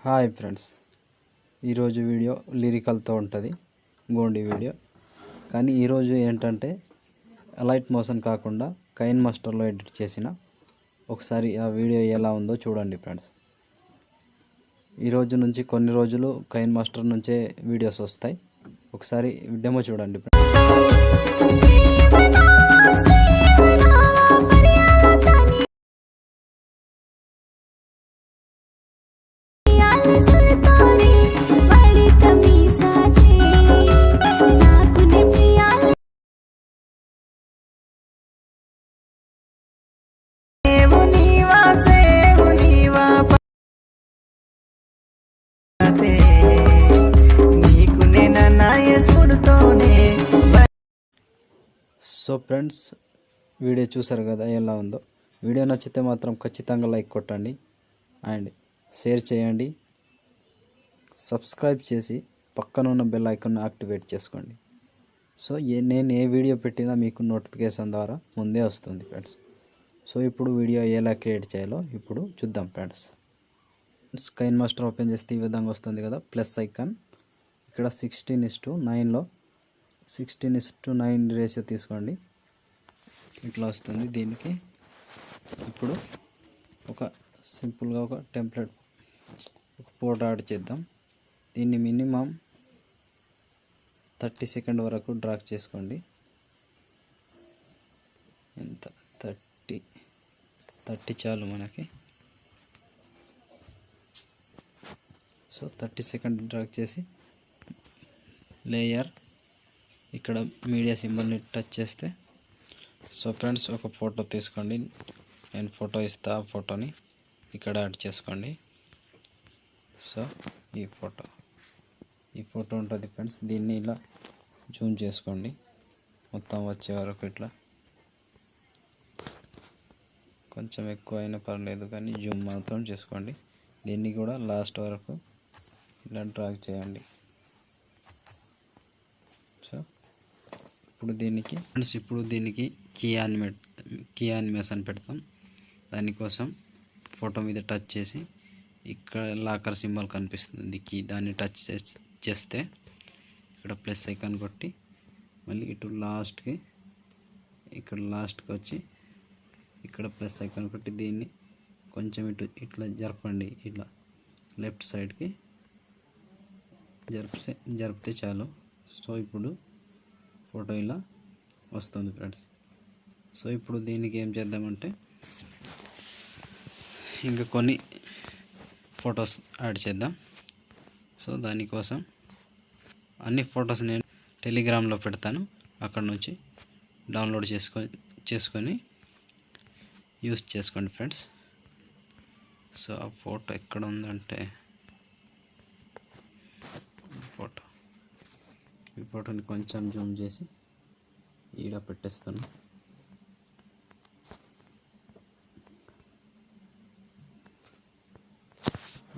Hi friends, ఈరోజు video లిరికల్తో ఉంటుంది. Gondi video. కానీ ఈరోజు ఏంటంటే లైట్ మోషన్ కాకుండా కైన్ మాస్టర్లో ఎడిట్ చేసిన ఒకసారి ఆ వీడియో ఎలా ఉందో చూడండి ఫ్రెండ్స్. ఈరోజు నుంచి కొన్ని రోజులు కైన్ మాస్టర్ నుంచే వీడియోస్ వస్తాయి. ఒకసారి డెమో చూడండి ఫ్రెండ్స్. సో ఫ్రెండ్స్, వీడియో చూసారు కదా ఎలా ఉందో. వీడియో నచ్చితే మాత్రం ఖచ్చితంగా లైక్ కొట్టండి అండ్ షేర్ చేయండి. సబ్స్క్రైబ్ చేసి పక్కన ఉన్న బెల్ ఐకాన్ యాక్టివేట్ చేసుకోండి. సో నేను ఏ వీడియో పెట్టినా మీకు నోటిఫికేషన్ ద్వారా ముందే వస్తుంది ఫ్రెండ్స్. సో ఇప్పుడు వీడియో ఎలా క్రియేట్ చేయాలో ఇప్పుడు చూద్దాం ఫ్రెండ్స్. కైన్ మాస్టర్ ఓపెన్ చేస్తే ఈ విధంగా వస్తుంది కదా, ప్లస్ ఐకాన్. ఇక్కడ 16:9లో 16:9 రేషియో తీసుకోండి. ఇట్లా వస్తుంది. దీనికి ఇప్పుడు ఒక సింపుల్గా ఒక టెంప్లెట్, ఒక ఫోటో యాడ్ చేద్దాం. దీన్ని మినిమం 30 సెకండ్ వరకు డ్రాగ్ చేసుకోండి. ఎంత 30 చాలు మనకి. సో 30 సెకండ్ డ్రాగ్ చేసి లేయర్ ఇక్కడ మీడియా సింబల్ని టచ్ చేస్తే, సో ఫ్రెండ్స్ ఒక ఫోటో తీసుకోండి. నేను ఫోటో ఇస్తా, ఆ ఫోటోని ఇక్కడ యాడ్ చేసుకోండి. సో ఈ ఫోటో ఉంటుంది ఫ్రెండ్స్. దీన్ని ఇలా జూమ్ చేసుకోండి మొత్తం వచ్చే వరకు. ఇట్లా కొంచెం ఎక్కువ అయినా పర్లేదు కానీ జూమ్ మాత్రం చేసుకోండి. దీన్ని కూడా లాస్ట్ వరకు ఇలా డ్రాగ్ చేయండి. సో ఇప్పుడు దీనికి కీ యానిమేషన్ పెడతాం. దానికోసం ఫోటో మీద టచ్ చేసి ఇక్కడ లాకర్ సింబల్ కనిపిస్తుంది కీ, దాన్ని టచ్ చేస్తే ఇక్కడ ప్లస్ ఐకాన్ కొట్టి మళ్ళీ ఇటు లాస్ట్కి వచ్చి ఇక్కడ ప్లస్ ఐకాన్ కొట్టి దీన్ని కొంచెం ఇట్లా జరపండి. ఇట్లా లెఫ్ట్ సైడ్కి జరిపితే చాలు. సో ఇప్పుడు ఫోటో ఇలా వస్తుంది ఫ్రెండ్స్. సో ఇప్పుడు దీనికి ఏం చేద్దామంటే ఇంకా కొన్ని ఫొటోస్ యాడ్ చేద్దాం. సో దానికోసం అన్ని ఫొటోస్ నేను టెలిగ్రామ్లో పెడతాను, అక్కడ నుంచి డౌన్లోడ్ చేసుకొని యూస్ చేసుకోండి ఫ్రెండ్స్. సో ఆ ఫోటో ఎక్కడ ఉందంటే ఈ ఫోటోని కొంచెం జూమ్ చేసి ఈడ పెట్టేస్తాను.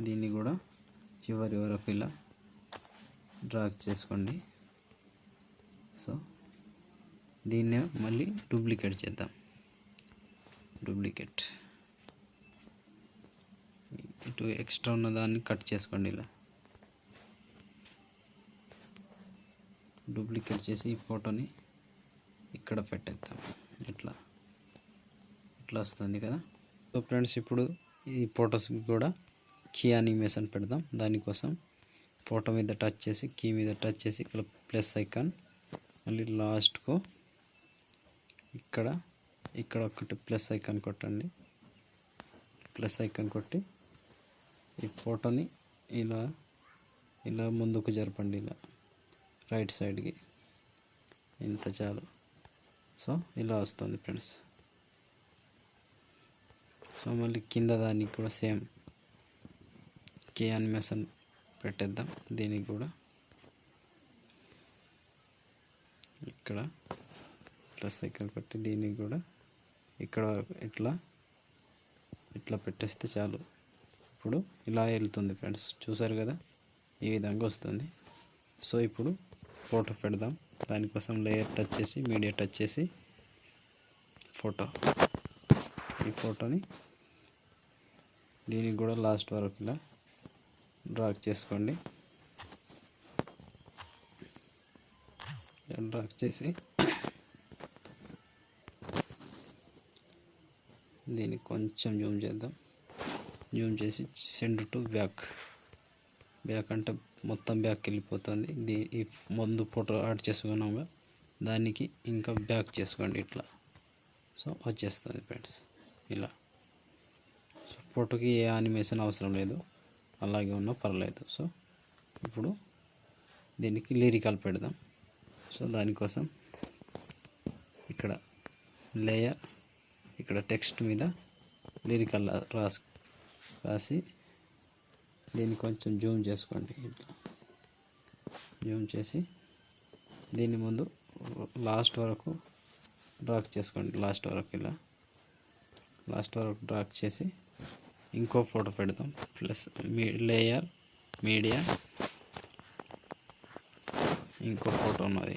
దీన్ని కూడా చివరి వరకు ఇలా డ్రాగ్ చేసుకోండి. సో దీన్నే మళ్ళీ డూప్లికేట్ చేద్దాం. ఇటు ఎక్స్ట్రా ఉన్న దాన్ని కట్ చేసుకోండి. ఇలా డూప్లికేట్ చేసి ఈ ఫోటోని ఇక్కడ పెట్టేద్దాం. ఇట్లా వస్తుంది కదా. సో ఫ్రెండ్స్, ఇప్పుడు ఈ ఫొటోస్కి కూడా కీ యానిమేషన్ పెడదాం. దానికోసం ఫోటో మీద టచ్ చేసి కీ మీద టచ్ చేసి ఇక్కడ ప్లస్ ఐకాన్, మళ్ళీ లాస్ట్కు ఇక్కడ ఒకటి ప్లస్ ఐకాన్ కొట్టండి. ప్లస్ ఐకాన్ కొట్టి ఈ ఫోటోని ఇలా ముందుకు జరపండి. ఇలా రైట్ సైడ్కి ఇంత చాలు. సో ఇలా వస్తుంది ఫ్రెండ్స్. సో మళ్ళీ కింద దానికి కూడా సేమ్ కీ యానిమేషన్ పెట్టేద్దాం. దీనికి కూడా ఇక్కడ ప్లస్ ఐకాన్ కొట్టి దీనికి కూడా ఇక్కడ ఇట్లా పెట్టేస్తే చాలు. ఇప్పుడు ఇలా వెళ్తుంది ఫ్రెండ్స్. చూసారు కదా, ఈ విధంగా వస్తుంది. సో ఇప్పుడు ఫోటో పెడదాం. దానికోసం లేయర్ టచ్ చేసి మీడియా టచ్ చేసి ఈ ఫోటోని దీనికి కూడా లాస్ట్ వరకు ఇలా డ్రాగ్ చేసుకోండి. డ్రాగ్ చేసి దీన్ని కొంచెం జూమ్ చేద్దాం. జూమ్ చేసి సెండ్ టు బ్యాక్ అంటే మొత్తం బ్యాక్ వెళ్ళిపోతుంది. ఈ ముందు ఫోటో యాడ్ చేసుకున్నాము దానికి ఇంకా బ్యాక్ చేసుకోండి ఇట్లా. సో వచ్చేస్తుంది ఫ్రెండ్స్ ఇలా. సో ఫోటోకి ఏ యానిమేషన్ అవసరం లేదు, అలాగే ఉన్నా పర్లేదు. సో ఇప్పుడు దీనికి లిరికల్ పెడదాం. సో దానికోసం ఇక్కడ లేయర్, ఇక్కడ టెక్స్ట్ మీద లిరికల్ రాసి దీన్ని కొంచెం జూమ్ చేసుకోండి. ఇట్లా జూమ్ చేసి దీని ముందు లాస్ట్ వరకు డ్రాగ్ చేసుకోండి. లాస్ట్ వరకు ఇలా లాస్ట్ వరకు డ్రాగ్ చేసి ఇంకో ఫోటో పెడదాం. ప్లస్ లేయర్ మీడియా ఇంకో ఫోటో ఉన్నది,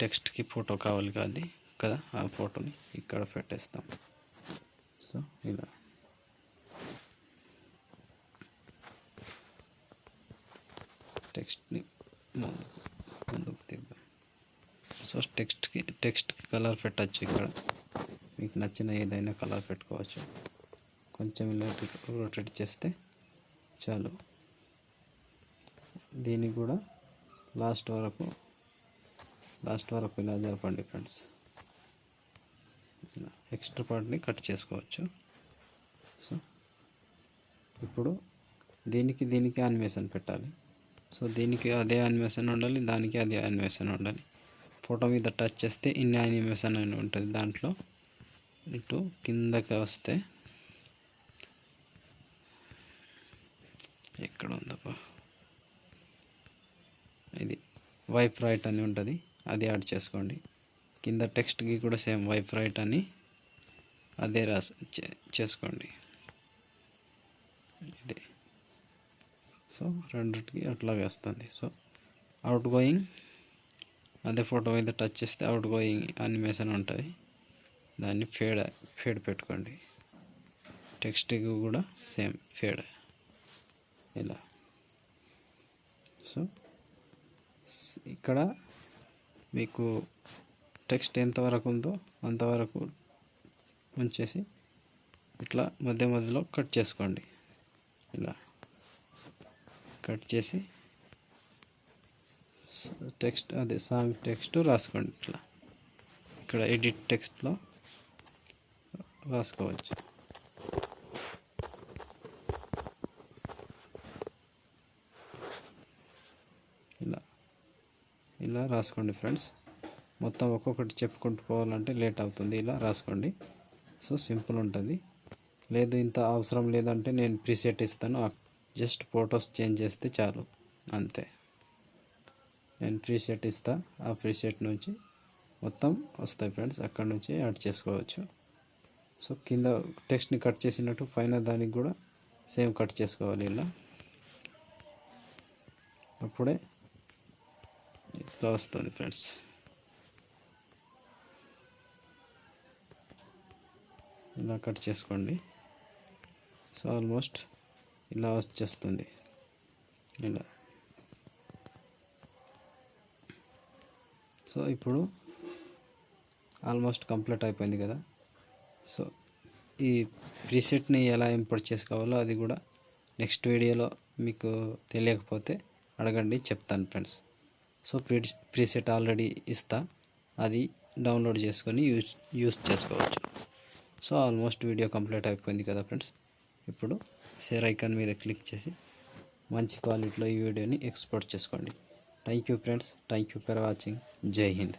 టెక్స్ట్కి ఫోటో కావాలి కాదు కదా, ఆ ఫోటోని ఇక్కడ పెట్టేస్తాం. సో ఇలా టెక్స్ట్ని ముందుకు తీద్దాం. సో టెక్స్ట్కి కలర్ పెట్టచ్చు. ఇక్కడ మీకు నచ్చిన ఏదైనా కలర్ పెట్టుకోవచ్చు. కొంచెం ఇలా రొటేట్ చేస్తే చాలు. దీనికి కూడా లాస్ట్ వరకు ఇలా జరపండి ఫ్రెండ్స్. ఎక్స్ట్రా పార్ట్ని కట్ చేసుకోవచ్చు. సో ఇప్పుడు దీనికి యానిమేషన్ పెట్టాలి. సో దీనికి అదే యానిమేషన్ ఉండాలి, దానికి అదే యానిమేషన్ ఉండాలి. ఫోటో మీద టచ్ చేస్తే ఇన్ని యానిమేషన్ అని ఉంటుంది. దాంట్లో ఇటు కిందకి వస్తే ఎక్కడ ఉందప్ప, ఇది వైఫ్ రైట్ అని ఉంటుంది, అది యాడ్ చేసుకోండి. కింద టెక్స్ట్కి కూడా సేమ్ వైఫ్ రైట్ అని అదే చేసుకోండి. ఇదే. సో రెండిటికి అట్లాగే వస్తుంది. సో అవుట్ గోయింగ్ అదే ఫోటో మీద టచ్ చేస్తే అవుట్ గోయింగ్ యానిమేషన్ ఉంటుంది, దాన్ని ఫేడ్ పెట్టుకోండి. టెక్స్ట్కి కూడా సేమ్ ఫేడ్ ఇలా. సో ఇక్కడ మీకు టెక్స్ట్ ఎంతవరకు ఉందో అంతవరకు ఉంచేసి ఇట్లా మధ్యలో కట్ చేసుకోండి. ఇలా కట్ చేసి టెక్స్ట్ అదే సాంగ్ టెక్స్ట్ రాసుకోండి. ఇట్లా ఇక్కడ ఎడిట్ టెక్స్ట్లో రాసుకోవచ్చు. ఇలా రాసుకోండి ఫ్రెండ్స్. మొత్తం ఒక్కొక్కటి చెప్పుకుంటూ పోవాలంటే లేట్ అవుతుంది. ఇలా రాసుకోండి. సో సింపుల్ ఉంటుంది. లేదు ఇంత అవసరం లేదంటే నేను ప్రీసెట్ ఇస్తాను, జస్ట్ ఫొటోస్ చేంజ్ చేస్తే చాలు, అంతే. నేను ప్రీసెట్ ఇస్తా, ఆ ప్రీసెట్ నుంచి మొత్తం వస్తాయి ఫ్రెండ్స్, అక్కడ నుంచి యాడ్ చేసుకోవచ్చు. సో కింద టెక్స్ట్ని కట్ చేసినట్టు పైన దానికి కూడా సేమ్ కట్ చేసుకోవాలి. ఇలా అప్పుడే ఇట్లా వస్తుంది ఫ్రెండ్స్. ఇలా కట్ చేసుకోండి. సో ఆల్మోస్ట్ ఇలా వచ్చేస్తుంది. ఇలా. సో ఇప్పుడు ఆల్మోస్ట్ కంప్లీట్ అయిపోయింది కదా. సో ఈ ప్రీసెట్ని ఎలా ఇంపోర్ట్ చేసుకోవాలో అది కూడా నెక్స్ట్ వీడియోలో మీకు తెలియకపోతే అడగండి, చెప్తాను ఫ్రెండ్స్. సో ప్రీసెట్ ఆల్రెడీ ఇస్తా, అది డౌన్లోడ్ చేసుకొని యూస్ చేసుకోవచ్చు. సో ఆల్మోస్ట్ వీడియో కంప్లీట్ అయిపోయింది కదా ఫ్రెండ్స్. ఇప్పుడు షేర్ ఐకాన్ మీద క్లిక్ చేసి మంచి క్వాలిటీలో ఈ వీడియోని ఎక్స్పోర్ట్ చేసుకోండి. Thank you friends, thank you for watching. జై హింద్.